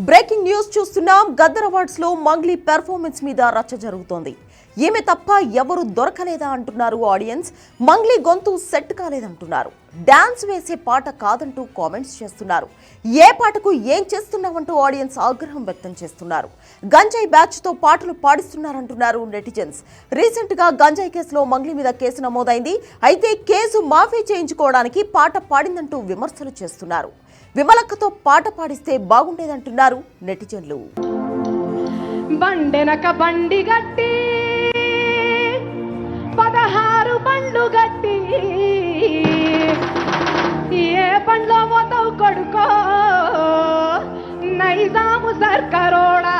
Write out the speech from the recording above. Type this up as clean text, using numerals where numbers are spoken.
Breaking news చూస్తున్నాం. Gaddar awards లో Mangli performance మీద రచ్చ జరుగుతోంది. ఈమె తప్ప ఎవరు దొరకలేదా అంటున్నారు ఆడియన్స్. మంగ్లీ గొంతు సెట్ కాలేదంటున్నారు. డాన్స్ వేసే పాట కాదంటూ కామెంట్స్ చేస్తున్నారు. ఏ పాటకు ఏం చేస్తున్నామంటూ ఆడియన్స్ ఆగ్రహం వ్యక్తం చేస్తున్నారు. గంజాయి బ్యాచ్ తో పాటలు పాడిస్తున్నారంటున్నారు నెటిజన్స్. రీసెంట్ గా గంజాయి కేసులో మంగ్లీ మీద కేసు నమోదైంది. అయితే కేసు మాఫీ చేయించుకోవడానికి పాట పాడిందంటూ విమర్శలు చేస్తున్నారు. విమలక్కతో పాట పాడిస్తే బాగుండేదంటున్నారు నెటిజన్లు. బండెనక బండి గట్టి 16 బండ్లు గట్టి ఏ బండ్లో పోతావు కొడుకో నైజాము సర్కారోడా